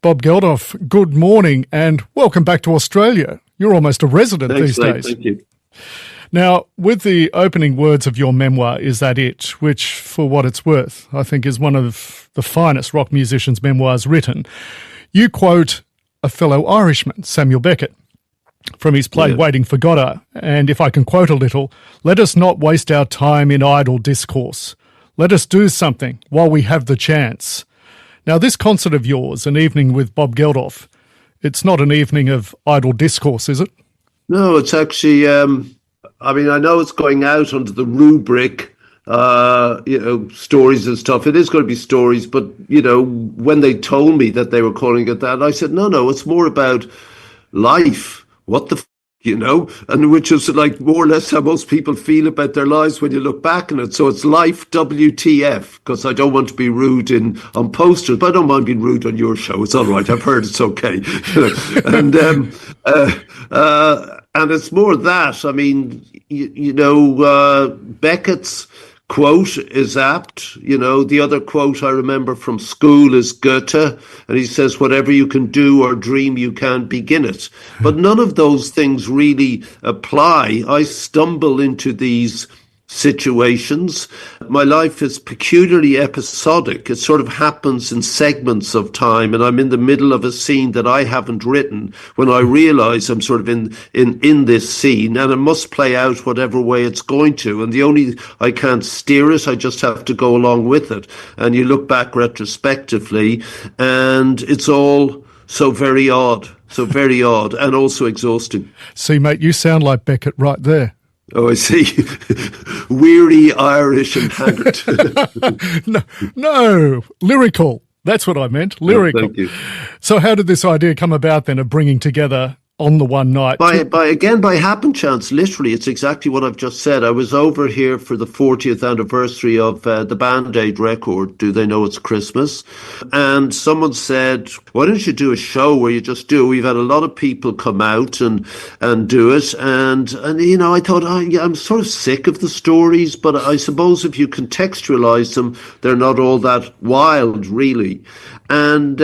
Bob Geldof, good morning and welcome back to Australia. You're almost a resident these days. Thank you. Now, with the opening words of your memoir, Is That It?, which, for what it's worth, I think is one of the finest rock musicians' memoirs written, you quote a fellow Irishman, Samuel Beckett, from his play Waiting for Godot, and if I can quote a little, "Let us not waste our time in idle discourse. Let us do something while we have the chance." Now, this concert of yours, An Evening with Bob Geldof, it's not an evening of idle discourse, is it? No, it's actually, I know it's going out under the rubric, stories and stuff. It is going to be stories, but, when they told me that they were calling it that, I said, no, it's more about life. What the and which is like more or less how most people feel about their lives when you look back on it. So it's life WTF, because I don't want to be rude on posters, but I don't mind being rude on your show. It's all right. I've heard it's okay. And it's more that. I mean, Beckett's quote is apt. The other quote I remember from school is Goethe, and he says, "Whatever you can do or dream, you can't begin it." But none of those things really apply. I stumble into these situations. My life is peculiarly episodic. It sort of happens in segments of time, and I'm in the middle of a scene that I haven't written when I realize I'm sort of in this scene, and it must play out whatever way it's going to. And I can't steer it, I just have to go along with it. And you look back retrospectively, and it's all so very odd, and also exhausting. See, mate, you sound like Beckett right there. Oh, I see. Weary, Irish and haggard. No, lyrical. That's what I meant, lyrical. Oh, thank you. So how did this idea come about then of bringing together on the one night? By happen chance, literally, it's exactly what I've just said. I was over here for the 40th anniversary of the Band-Aid record, Do They Know It's Christmas? And someone said, why don't you do a show where you just do? We've had a lot of people come out and do it. And I thought, I'm sort of sick of the stories, but I suppose if you contextualize them, they're not all that wild, really. And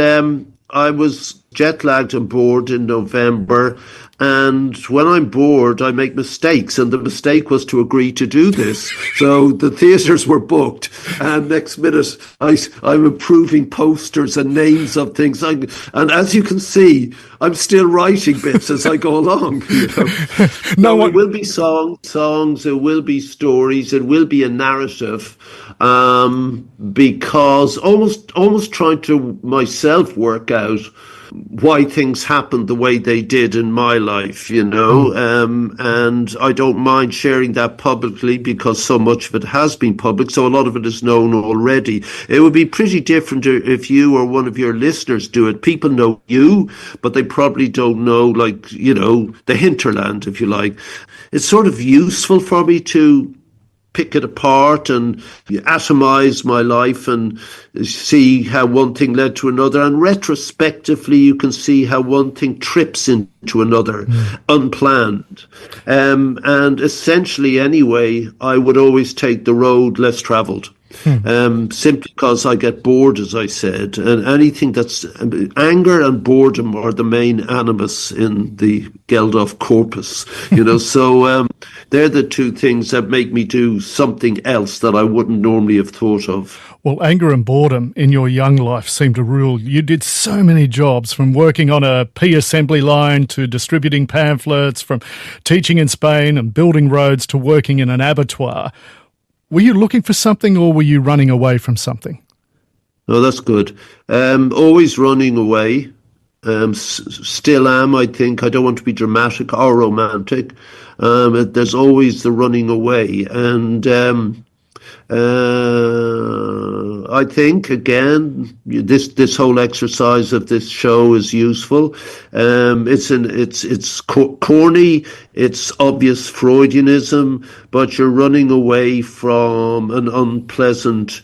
I was jet-lagged and bored in November, and when I'm bored, I make mistakes, and the mistake was to agree to do this. So the theatres were booked, and next minute I'm approving posters and names of things. And as you can see, I'm still writing bits as I go along. It will be songs, it will be stories, it will be a narrative, because almost trying to myself work out why things happened the way they did in my life, and I don't mind sharing that publicly because so much of it has been public, so a lot of it is known already. It would be pretty different if you or one of your listeners do it. People know you, but they probably don't know, the hinterland, if you like. It's sort of useful for me to pick it apart and atomize my life and see how one thing led to another. And retrospectively, you can see how one thing trips into another, unplanned. And essentially, anyway, I would always take the road less traveled. Simply because I get bored, as I said, and anything that's anger and boredom are the main animus in the Geldof corpus, so they're the two things that make me do something else that I wouldn't normally have thought of. Well, anger and boredom in your young life seem to rule. You did so many jobs, from working on a pea assembly line to distributing pamphlets, from teaching in Spain and building roads to working in an abattoir. Were you looking for something, or were you running away from something? Oh, that's good. Always running away. Still am, I think. I don't want to be dramatic or romantic. There's always the running away. And I think, again, this whole exercise of this show is useful. It's corny, it's obvious Freudianism, but you're running away from an unpleasant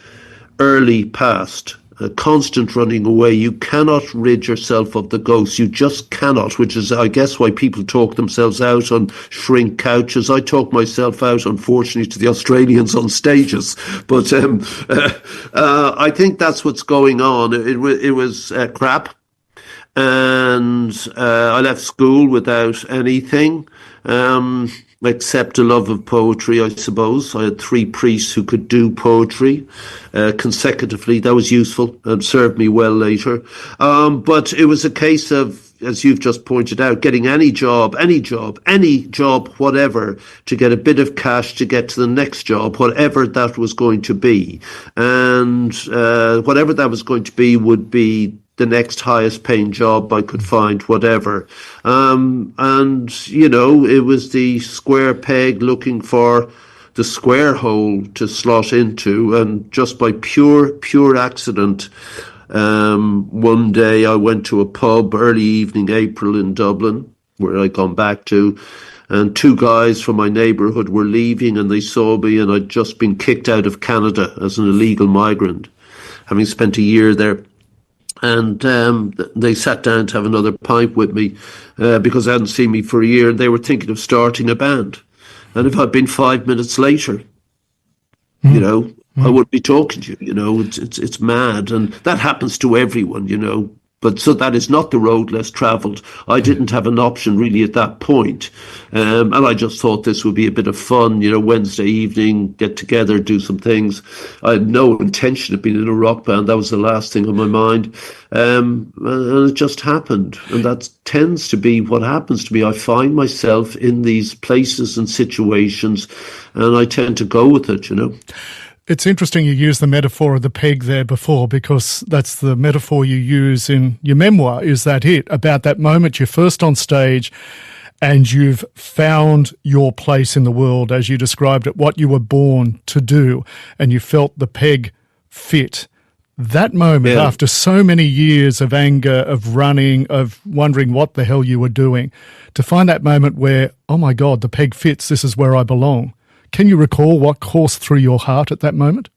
early past. A constant running away. You cannot rid yourself of the ghost. You just cannot, which is, I guess, why people talk themselves out on shrink couches. I talk myself out, unfortunately, to the Australians on stages. But I think that's what's going on. It was crap. and I left school without anything. Except a love of poetry, I suppose. I had 3 priests who could do poetry consecutively. That was useful and served me well later. But it was a case of, as you've just pointed out, getting any job, whatever, to get a bit of cash to get to the next job, whatever that was going to be. And whatever that was going to be would be the next highest paying job I could find, whatever. And, you know, it was the square peg looking for the square hole to slot into. And just by pure accident, one day I went to a pub, early evening April in Dublin, where I'd gone back to, and 2 guys from my neighbourhood were leaving, and they saw me, and I'd just been kicked out of Canada as an illegal migrant, having spent a year there. And they sat down to have another pint with me because they hadn't seen me for a year, and they were thinking of starting a band. And if I'd been 5 minutes later, you know, I wouldn't be talking to you. You know, it's mad, and that happens to everyone. You know, but so that is not the road less travelled. I didn't have an option really at that point. And I just thought this would be a bit of fun, you know, Wednesday evening, get together, do some things. I had no intention of being in a rock band. That was the last thing on my mind. And it just happened. And that tends to be what happens to me. I find myself in these places and situations, and I tend to go with it, you know. It's interesting you used the metaphor of the peg there before, because that's the metaphor you use in your memoir. Is that it? About that moment you're first on stage and you've found your place in the world, as you described it, what you were born to do, and you felt the peg fit. That moment, after so many years of anger, of running, of wondering what the hell you were doing, to find that moment where, oh my God, the peg fits, this is where I belong. Can you recall what coursed through your heart at that moment?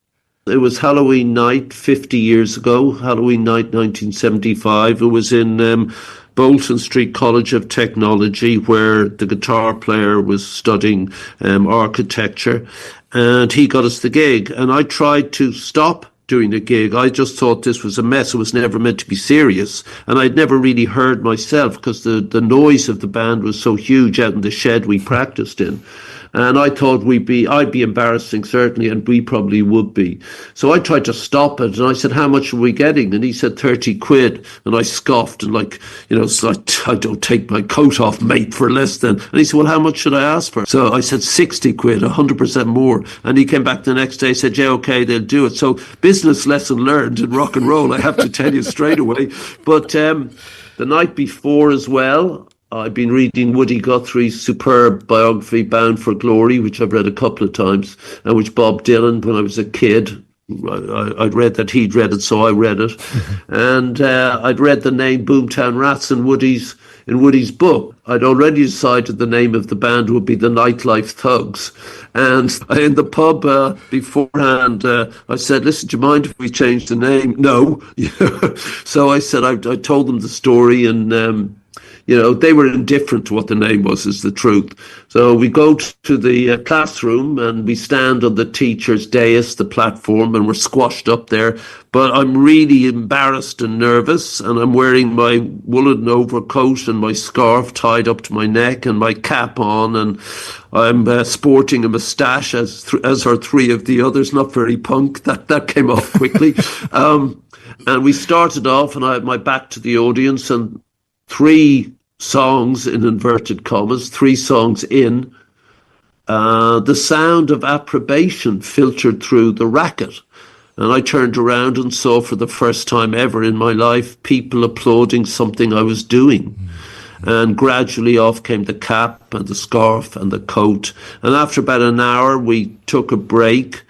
It was Halloween night 50 years ago, Halloween night 1975. It was in Bolton Street College of Technology, where the guitar player was studying architecture, and he got us the gig. And I tried to stop doing the gig. I just thought this was a mess. It was never meant to be serious. And I'd never really heard myself because the noise of the band was so huge out in the shed we practiced in. And I thought I'd be embarrassing, certainly, and we probably would be. So I tried to stop it, and I said, how much are we getting? And he said, 30 quid. And I scoffed, and it's like, I don't take my coat off, mate, for less than. And he said, well, how much should I ask for? So I said, 60 quid, 100% more. And he came back the next day, said, yeah, okay, they'll do it. So business lesson learned in rock and roll, I have to tell you straight away. But the night before as well, I've been reading Woody Guthrie's superb biography, Bound for Glory, which I've read a couple of times, and which Bob Dylan, when I was a kid, I'd read that he'd read it, so I read it. And I'd read the name Boomtown Rats in Woody's book. I'd already decided the name of the band would be the Nightlife Thugs. And in the pub beforehand, I said, listen, do you mind if we change the name? No. So I said, I told them the story, and they were indifferent to what the name was, is the truth. So we go to the classroom and we stand on the teacher's dais, the platform, and we're squashed up there. But I'm really embarrassed and nervous, and I'm wearing my woolen overcoat and my scarf tied up to my neck and my cap on, and I'm sporting a moustache, as are 3 of the others. Not very punk. That came off quickly. And we started off, and I had my back to the audience, and 3 songs, in inverted commas, 3 songs in, the sound of approbation filtered through the racket. And I turned around and saw for the first time ever in my life people applauding something I was doing. And gradually off came the cap and the scarf and the coat. And after about an hour, we took a break.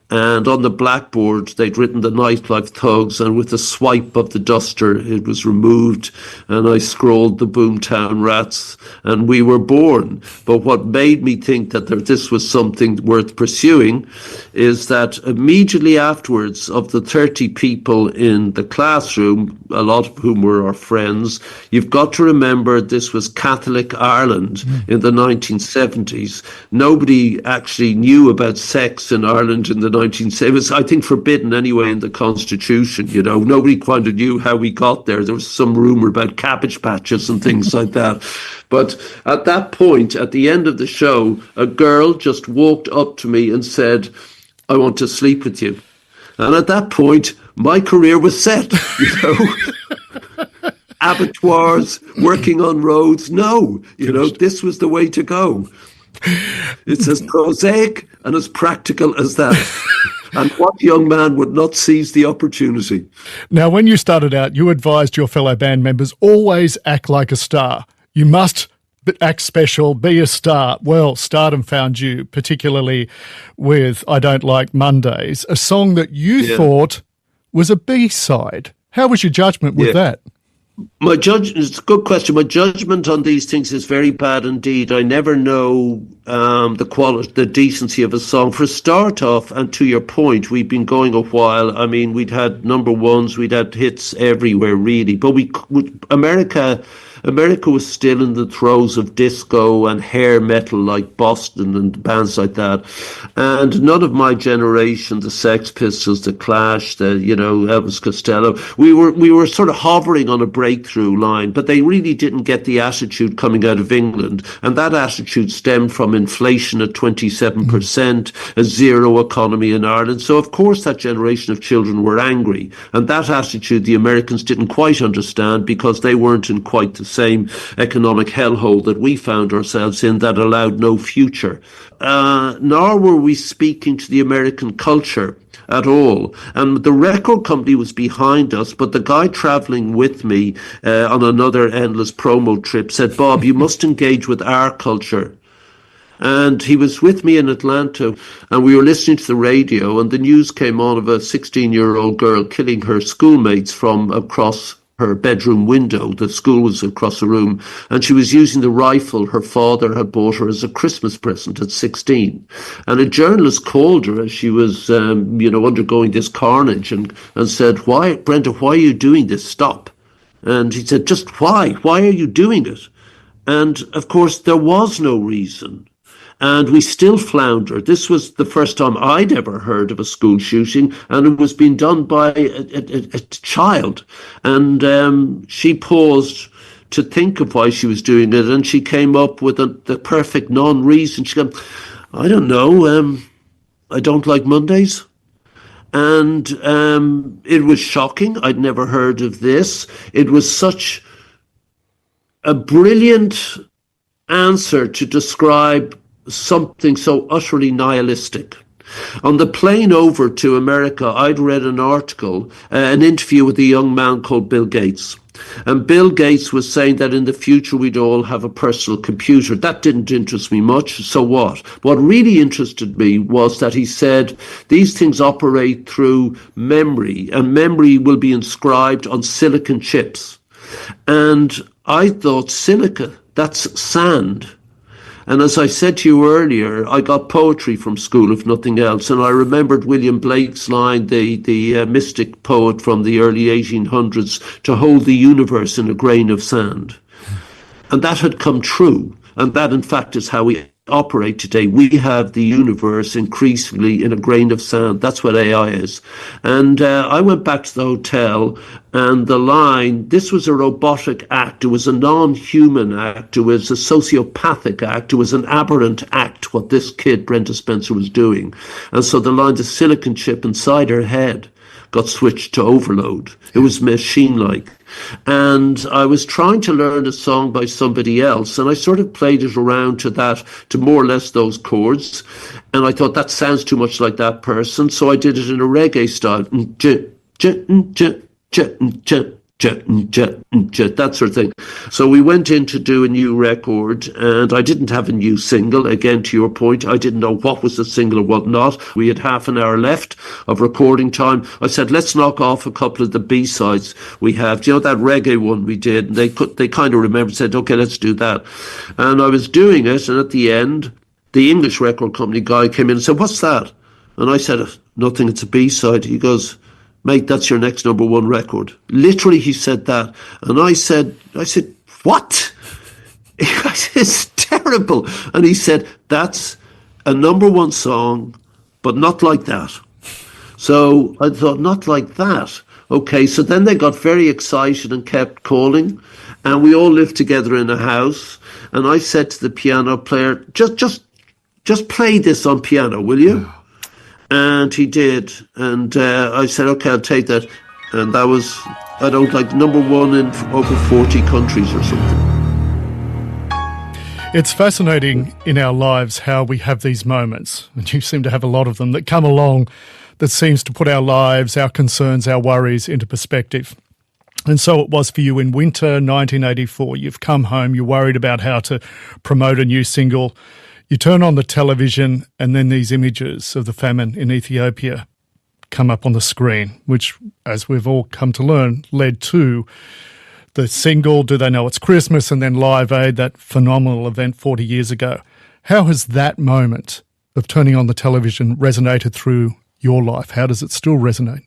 And on the blackboard, they'd written the Nightlife Thugs, and with a swipe of the duster, it was removed, and I scrawled the Boomtown Rats, and we were born. But what made me think that this was something worth pursuing is that immediately afterwards, of the 30 people in the classroom, a lot of whom were our friends, you've got to remember this was Catholic Ireland in the 1970s. Nobody actually knew about sex in Ireland in the 1970s. It was, I think, forbidden anyway in the Constitution. You know, nobody quite knew how we got there. There was some rumor about cabbage patches and things like that. But at that point, at the end of the show, a girl just walked up to me and said, "I want to sleep with you." And at that point, my career was set, you know. Abattoirs, working on roads. No, you know, this was the way to go. It's as prosaic and as practical as that. And what young man would not seize the opportunity? Now, when you started out, you advised your fellow band members, always act like a star. You must act special, be a star. Well, stardom found you, particularly with I Don't Like Mondays, a song that you thought was a B-side. How was your judgment with that? It's a good question. My judgment on these things is very bad indeed. I never know the quality, the decency of a song. For a start off, and to your point, we've been going a while. I mean, we'd had number ones, we'd had hits everywhere, really. But America was still in the throes of disco and hair metal like Boston and bands like that. And none of my generation, the Sex Pistols, the Clash, Elvis Costello, we were sort of hovering on a breakthrough line, but they really didn't get the attitude coming out of England. And that attitude stemmed from inflation at 27%, a zero economy in Ireland. So of course that generation of children were angry. And that attitude the Americans didn't quite understand because they weren't in quite the same economic hellhole that we found ourselves in that allowed no future. Nor were we speaking to the American culture at all. And the record company was behind us, but the guy travelling with me on another endless promo trip said, "Bob, you must engage with our culture." And he was with me in Atlanta, and we were listening to the radio, and the news came on of a 16-year-old girl killing her schoolmates from across her bedroom window. The school was across the room, and she was using the rifle her father had bought her as a Christmas present at 16. And a journalist called her as she was, undergoing this carnage and said, "Why, Brenda, why are you doing this? Stop." And he said, "Just why? Why are you doing it?" And of course, there was no reason. And we still flounder. This was the first time I'd ever heard of a school shooting, and it was being done by a child. And she paused to think of why she was doing it, and she came up with the perfect non-reason. She said, "I don't know, I don't like Mondays." And it was shocking. I'd never heard of this. It was such a brilliant answer to describe something so utterly nihilistic. On the plane over to America, I'd read an article, an interview with a young man called Bill Gates. And Bill Gates was saying that in the future we'd all have a personal computer. That didn't interest me much, so what? What really interested me was that he said these things operate through memory, and memory will be inscribed on silicon chips. And I thought, silica, that's sand. And as I said to you earlier, I got poetry from school, if nothing else. And I remembered William Blake's line, the mystic poet from the early 1800s, to hold the universe in a grain of sand. And that had come true. And that, in fact, is how we operate today. We have the universe increasingly in a grain of sand. That's what AI is. And I went back to the hotel, and the line, this was a robotic act. It was a non-human act. It was a sociopathic act. It was an aberrant act, what this kid, Brenda Spencer, was doing. And so the line, the silicon chip inside her head got switched to overload. It was machine-like. And I was trying to learn a song by somebody else, and I sort of played it around to that, to more or less those chords. And I thought that sounds too much like that person, so I did it in a reggae style. That sort of thing. So we went in to do a new record, and I didn't have a new single. Again, to your point, I didn't know what was a single and what not. We had half an hour left of recording time. I said, let's knock off a couple of the B-sides we have. Do you know that reggae one we did? And they kind of remembered, said, okay, let's do that. And I was doing it, and at the end, the English record company guy came in and said, what's that? And I said, nothing, it's a B-side. He goes, mate, that's your next number one record. Literally, he said that. And I said, what? It's terrible. And he said, that's a number one song, but not like that. So I thought, not like that. Okay, so then they got very excited and kept calling, and we all lived together in a house. And I said to the piano player, just play this on piano, will you? And he did. And I said, okay, I'll take that. And that was, I don't like, number one in over 40 countries or something. It's fascinating in our lives how we have these moments, and you seem to have a lot of them that come along that seems to put our lives, our concerns, our worries into perspective. And so it was for you in winter 1984. You've come home, you're worried about how to promote a new single. You turn on the television and then these images of the famine in Ethiopia come up on the screen, which, as we've all come to learn, led to the single, Do They Know It's Christmas, and then Live Aid, that phenomenal event 40 years ago. How has that moment of turning on the television resonated through your life? How does it still resonate?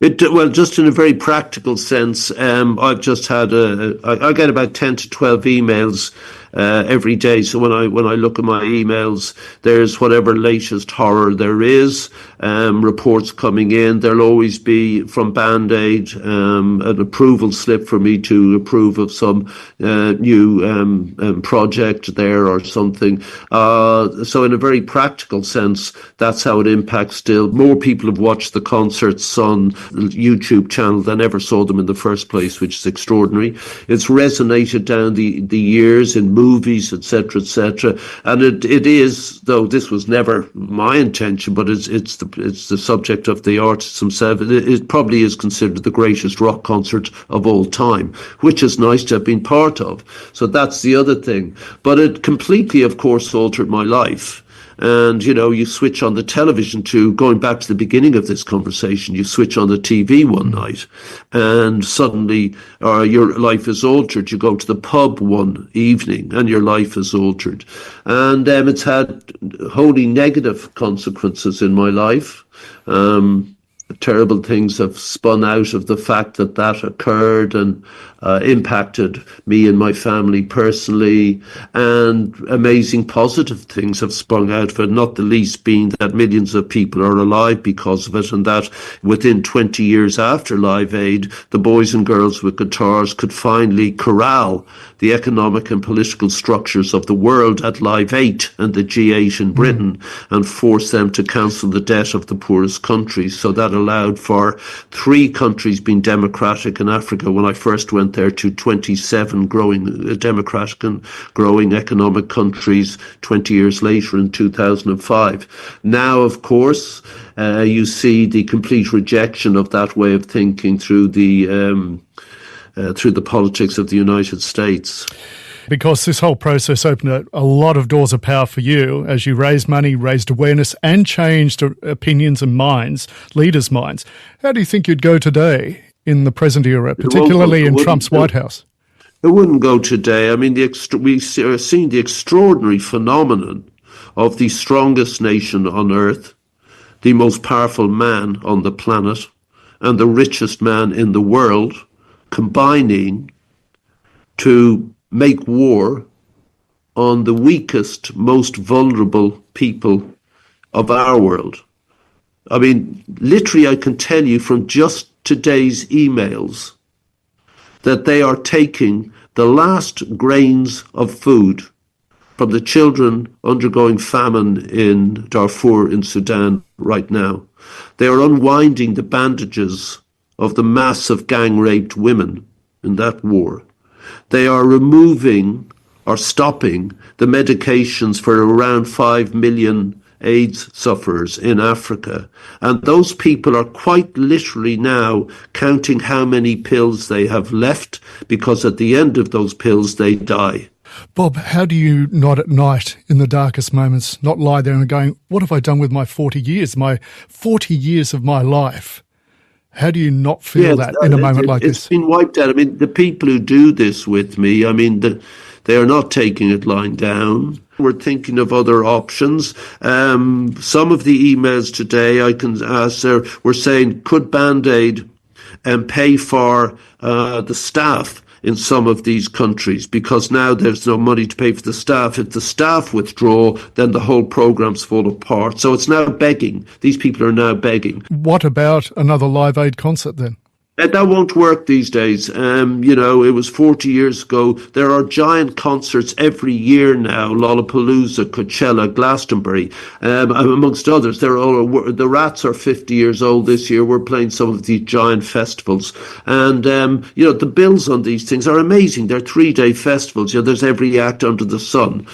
Well, just in a very practical sense, I've just had I get about 10 to 12 emails every day. So when I look at my emails, there's whatever latest horror there is, reports coming in. There'll always be from Band-Aid an approval slip for me to approve of some new project there or something. So in a very practical sense, that's how it impacts still. More people have watched the concerts on the YouTube channel than ever saw them in the first place, which is extraordinary. It's resonated down the years in movies, etc., etc. And it is, though this was never my intention, but it's the subject of the artists themselves. It probably is considered the greatest rock concert of all time, which is nice to have been part of. So that's the other thing. But it completely, of course, altered my life. And, you know, you switch on the television going back to the beginning of this conversation, you switch on the TV one night and suddenly your life is altered. You go to the pub one evening and your life is altered. And it's had wholly negative consequences in my life. Terrible things have spun out of the fact that occurred and impacted me and my family personally, and amazing positive things have sprung out of it, not the least being that millions of people are alive because of it, and that within 20 years after Live Aid, the boys and girls with guitars could finally corral the economic and political structures of the world at Live 8 and the G8 in Britain and force them to cancel the debt of the poorest countries. So that allowed for 3 countries being democratic in Africa when I first went there to 27 growing democratic and growing economic countries 20 years later in 2005. Now, of course, you see the complete rejection of that way of thinking through the politics of the United States. Because this whole process opened a lot of doors of power for you as you raised money, raised awareness, and changed opinions and minds, leaders' minds. How do you think you'd go today in the present era, particularly in Trump's White House? It wouldn't go today. I mean, we are seeing the extraordinary phenomenon of the strongest nation on earth, the most powerful man on the planet, and the richest man in the world combining to make war on the weakest, most vulnerable people of our world. I mean, literally, I can tell you from just today's emails that they are taking the last grains of food from the children undergoing famine in Darfur in Sudan right now. They are unwinding the bandages of the mass of gang-raped women in that war. They are removing or stopping the medications for around 5 million AIDS sufferers in Africa. And those people are quite literally now counting how many pills they have left, because at the end of those pills they die. Bob, how do you not at night in the darkest moments not lie there and going, what have I done with my 40 years of my life? How do you not feel that in a moment like this? It's been wiped out. I mean, the people who do this with me, I mean, they are not taking it lying down. We're thinking of other options. Some of the emails today I can ask, we're saying, could Band-Aid pay for the staff in some of these countries because now there's no money to pay for the staff. If the staff withdraw, then the whole program's fall apart. So it's now begging. These people are now begging. What about another Live Aid concert then? That won't work these days. It was 40 years ago. There are giant concerts every year now, Lollapalooza, Coachella, Glastonbury, amongst others. The Rats are 50 years old this year. We're playing some of these giant festivals. And, the bills on these things are amazing. They're 3-day festivals. There's every act under the sun.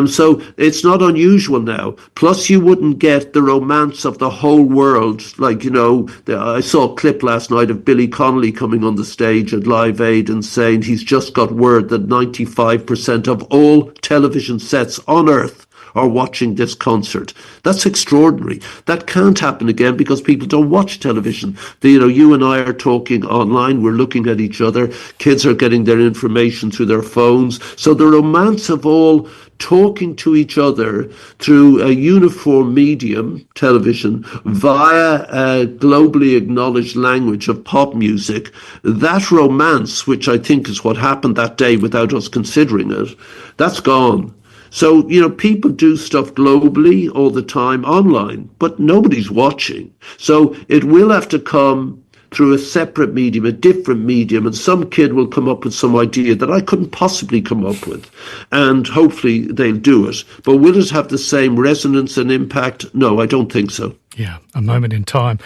So it's not unusual now. Plus, you wouldn't get the romance of the whole world. I saw a clip last night of Billy Connolly coming on the stage at Live Aid and saying he's just got word that 95% of all television sets on Earth are watching this concert. That's extraordinary. That can't happen again because people don't watch television. You and I are talking online. We're looking at each other. Kids are getting their information through their phones. So the romance of all talking to each other through a uniform medium, television, via a globally acknowledged language of pop music, that romance, which I think is what happened that day without us considering it, that's gone. So, people do stuff globally all the time online, but nobody's watching. So it will have to come through a separate medium, a different medium, and some kid will come up with some idea that I couldn't possibly come up with. And hopefully they'll do it. But will it have the same resonance and impact? No, I don't think so. Yeah, a moment in time.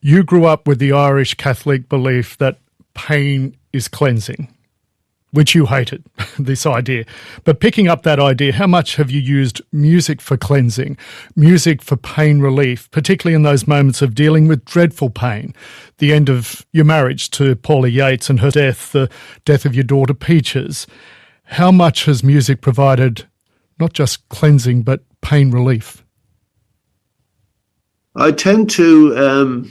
You grew up with the Irish Catholic belief that pain is cleansing, which you hated, this idea. But picking up that idea, how much have you used music for cleansing, music for pain relief, particularly in those moments of dealing with dreadful pain? The end of your marriage to Paula Yates and her death, the death of your daughter Peaches. How much has music provided not just cleansing, but pain relief? I tend to...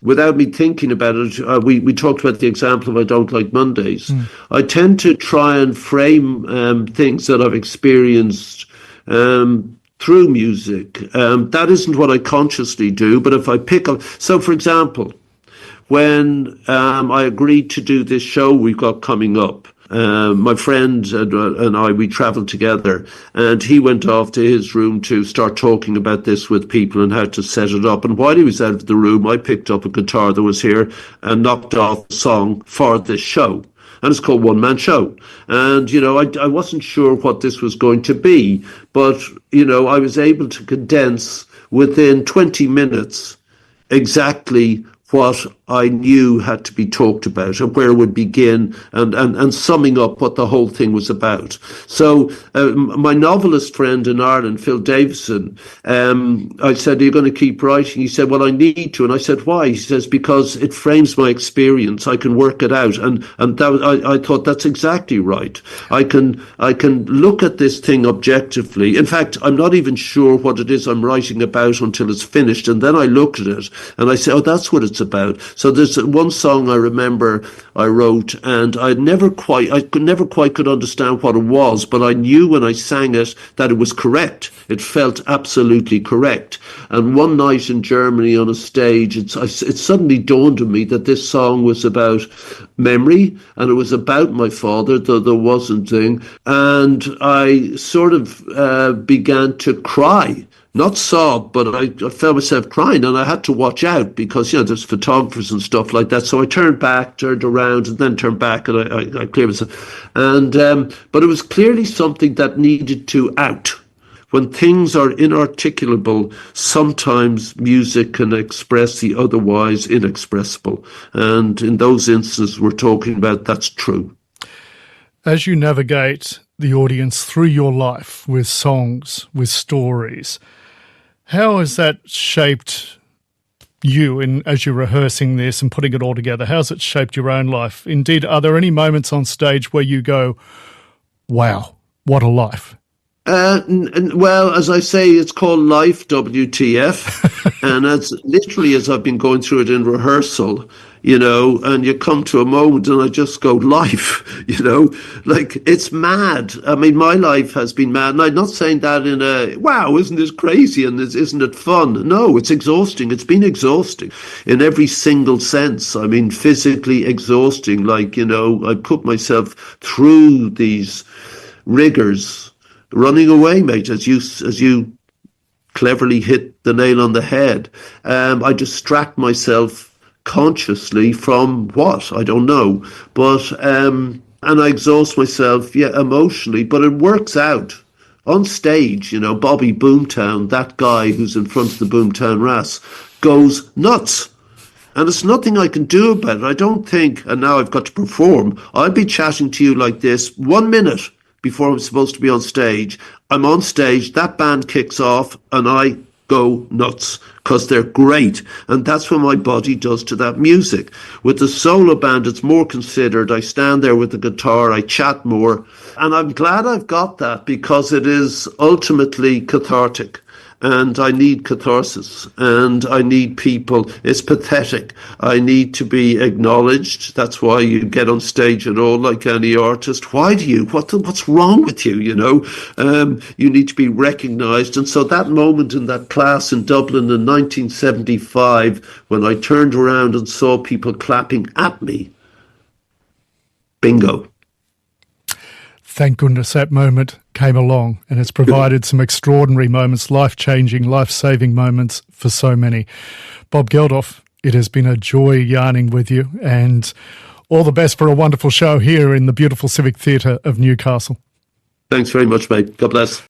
without me thinking about it, we talked about the example of I don't like Mondays. I tend to try and frame things that I've experienced through music. That isn't what I consciously do, but if I pick up... So, for example, when I agreed to do this show we've got coming up, my friend and I, we travelled together, and he went off to his room to start talking about this with people and how to set it up. And while he was out of the room, I picked up a guitar that was here and knocked off a song for this show. And it's called One Man Show. And, I wasn't sure what this was going to be, but, I was able to condense within 20 minutes exactly what I knew had to be talked about and where it would begin and summing up what the whole thing was about. So my novelist friend in Ireland, Phil Davison, I said, are you going to keep writing? He said, well, I need to. And I said, why? He says, because it frames my experience. I can work it out. And that, I thought that's exactly right. I can look at this thing objectively. In fact, I'm not even sure what it is I'm writing about until it's finished. And then I look at it and I say, oh, that's what it's about. So there's one song I remember I wrote, and I never quite could understand what it was, but I knew when I sang it that it was correct. It felt absolutely correct. And one night in Germany on a stage, it suddenly dawned on me that this song was about memory, and it was about my father, though there wasn't thing. And I sort of began to cry. Not sob, but I felt myself crying, and I had to watch out because, there's photographers and stuff like that. So I turned around, and then turned back, and I cleared myself. And but it was clearly something that needed to out. When things are inarticulable, sometimes music can express the otherwise inexpressible. And in those instances we're talking about, that's true. As you navigate the audience through your life with songs, with stories, how has that shaped you as you're rehearsing this and putting it all together? How's it shaped your own life? Indeed, are there any moments on stage where you go, wow, what a life? Well, as I say, it's called Life, WTF. And as literally as I've been going through it in rehearsal, and you come to a moment and I just go, life, like it's mad. I mean, my life has been mad. And I'm not saying that in a, wow, isn't this crazy and isn't it fun? No, it's exhausting. It's been exhausting in every single sense. I mean, physically exhausting. Like, I put myself through these rigors, running away, mate, as you cleverly hit the nail on the head. I distract myself consciously from what? I don't know. But, and I exhaust myself, emotionally, but it works out. On stage, Bobby Boomtown, that guy who's in front of the Boomtown Ras, goes nuts. And there's nothing I can do about it. I don't think, and now I've got to perform, I'll be chatting to you like this 1 minute before I'm supposed to be on stage. I'm on stage, that band kicks off, and I go nuts because they're great. And that's what my body does to that music. With the solo band, it's more considered. I stand there with the guitar, I chat more. And I'm glad I've got that because it is ultimately cathartic. And I need catharsis, and I need people. It's pathetic. I need to be acknowledged. That's why you get on stage at all, like any artist. Why do you? What's wrong with you? You need to be recognised. And so that moment in that class in Dublin in 1975, when I turned around and saw people clapping at me, bingo. Thank goodness that moment came along, and it's provided some extraordinary moments, life-changing, life-saving moments for so many. Bob Geldof, it has been a joy yarning with you, and all the best for a wonderful show here in the beautiful Civic Theatre of Newcastle. Thanks very much, mate. God bless.